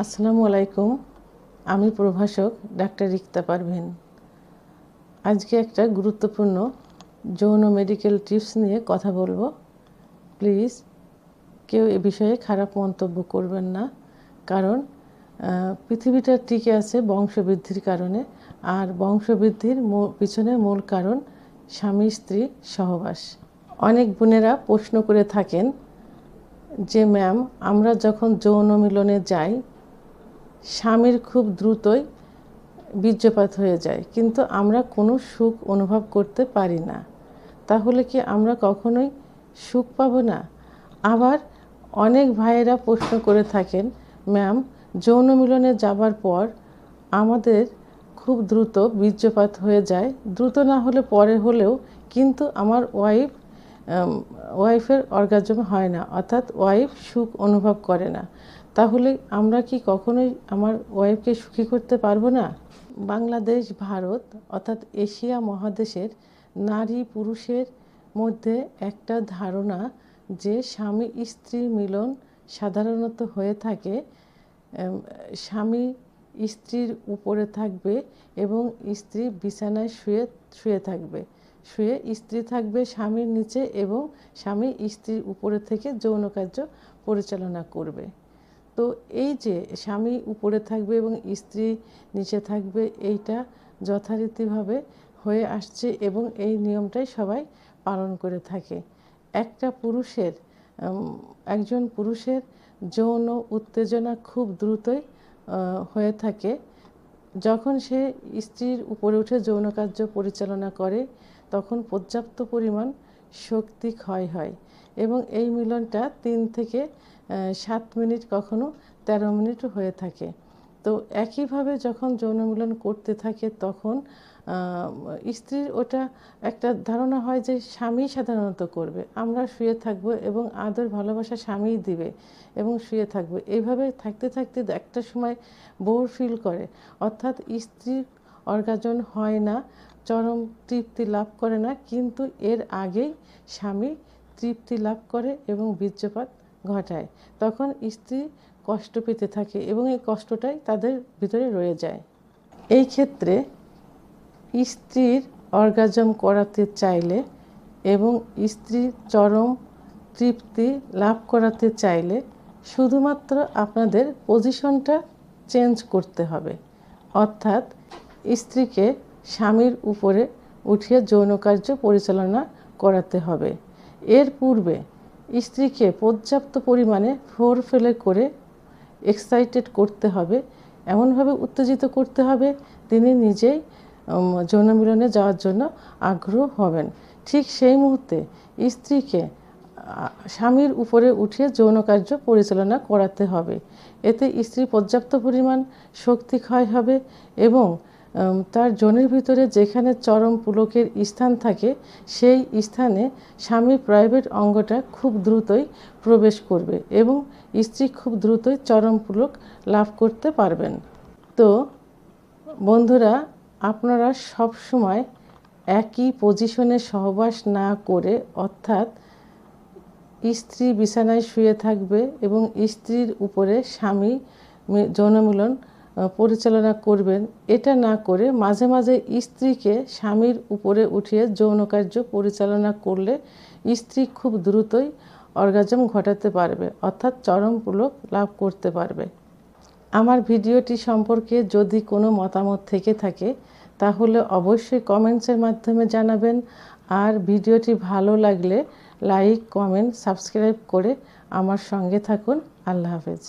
আসসালামু আলাইকুম। আমি প্রভাষক ডাক্তার রিক্তা পারভিন। আজকে একটা গুরুত্বপূর্ণ যৌন মেডিকেল টিপস নিয়ে কথা বলবো। প্লিজ কেউ এ বিষয়ে খারাপ মন্তব্য করবেন না, কারণ পৃথিবীটা টিকে আছে বংশবৃদ্ধির কারণে, আর বংশবৃদ্ধির পিছনের মূল কারণ স্বামী স্ত্রী সহবাস। অনেক বোনেরা প্রশ্ন করে থাকেন যে ম্যাম, আমরা যখন যৌন মিলনে যাই স্বামীর খুব দ্রুতই বীর্যপাত হয়ে যায়, কিন্তু আমরা কোনো সুখ অনুভব করতে পারি না, তাহলে কি আমরা কখনোই সুখ পাবো না? আবার অনেক ভাইয়েরা প্রশ্ন করে থাকেন, ম্যাম, যৌন মিলনে যাবার পর আমাদের খুব দ্রুত বীর্যপাত হয়ে যায়, দ্রুত না হলে পরে হলেও, কিন্তু আমার ওয়াইফের অর্গাজম হয় না, অর্থাৎ ওয়াইফ সুখ অনুভব করে না, তাহলে আমরা কি কখনোই আমার ওয়াইফকে সুখী করতে পারবো না? বাংলাদেশ, ভারত অর্থাৎ এশিয়া মহাদেশের নারী পুরুষের মধ্যে একটা ধারণা যে স্বামী স্ত্রীর মিলন সাধারণত হয়ে থাকে স্বামী স্ত্রীর উপরে থাকবে এবং স্ত্রী বিছানায় শুয়ে থাকবে, স্ত্রী থাকবে স্বামীর নিচে এবং স্বামী স্ত্রীর উপরে থেকে যৌন কার্য পরিচালনা করবে। তো এই যে স্বামী উপরে থাকবে এবং স্ত্রী নিচে থাকবে, এইটা যথারীতিভাবে হয়ে আসছে এবং এই নিয়মটাই সবাই পালন করে থাকে। একজন পুরুষের যৌন উত্তেজনা খুব দ্রুতই হয়ে থাকে যখন সে স্ত্রীর উপরে উঠে যৌন কার্য পরিচালনা করে, তখন পর্যাপ্ত পরিমাণ শক্তি ক্ষয় হয় এবং এই মিলনটা 3 থেকে 7 মিনিট, কখনো 13 মিনিটও হয়ে থাকে। তো একইভাবে যখন যৌন মিলন করতে থাকে তখন স্ত্রীর ওটা একটা ধারণা হয় যে স্বামী সাধারণত করবে, আমরা শুয়ে থাকবো এবং আদর ভালোবাসা স্বামীই দিবে এবং শুয়ে থাকবো। এইভাবে থাকতে থাকতে একটা সময় বোর ফিল করে, অর্থাৎ স্ত্রীর অর্গাজম হয় না, চরম তৃপ্তি লাভ করে না, কিন্তু এর আগেই স্বামী তৃপ্তি লাভ করে এবং বীর্যপাত ঘটায়। তখন স্ত্রী কষ্ট পেতে থাকে এবং এই কষ্টটাই তাদের ভিতরে রয়ে যায়। এই ক্ষেত্রে স্ত্রীর অর্গাজম করাতে চাইলে এবং স্ত্রীর চরম তৃপ্তি লাভ করাতে চাইলে শুধুমাত্র আপনাদের পজিশনটা চেঞ্জ করতে হবে, অর্থাৎ স্ত্রীকে স্বামীর উপরে উঠিয়ে যৌন কার্য পরিচালনা করাতে হবে। এর পূর্বে স্ত্রীকে পর্যাপ্ত পরিমাণে ফোরপ্লে করে এক্সাইটেড করতে হবে, এমনভাবে উত্তেজিত করতে হবে তিনি নিজেই যৌন মিলনে যাওয়ার জন্য আগ্রহ হবেন। ঠিক সেই মুহূর্তে স্ত্রীকে স্বামীর উপরে উঠিয়ে যৌন কার্য পরিচালনা করাতে হবে। এতে স্ত্রীর পর্যাপ্ত পরিমাণ শক্তি ক্ষয় হবে এবং তার যৌনের ভিতরে যেখানে চরম পুলকের স্থান থাকে সেই স্থানে স্বামীর প্রাইভেট অঙ্গটা খুব দ্রুতই প্রবেশ করবে এবং স্ত্রী খুব দ্রুতই চরম পুলক লাভ করতে পারবেন। তো বন্ধুরা, আপনারা সব সময় একই পজিশনে সহবাস না করে, অর্থাৎ স্ত্রী বিছানায় শুয়ে থাকবে এবং স্ত্রীর উপরে স্বামী যৌন মিলন পরিচালনা করবেন, এটা না করে মাঝে মাঝে স্ত্রীকে স্বামীর উপরে উঠিয়ে যৌন কার্য পরিচালনা করলে স্ত্রী খুব দ্রুতই অর্গাজম ঘটাতে পারবে, অর্থাৎ চরম পুলক লাভ করতে পারবে। আমার ভিডিওটি সম্পর্কে যদি কোনো মতামত থেকে থাকে তাহলে অবশ্যই কমেন্টসের মাধ্যমে জানাবেন, আর ভিডিওটি ভালো লাগলে লাইক, কমেন্ট, সাবস্ক্রাইব করে আমার সঙ্গে থাকুন। আল্লাহ হাফেজ।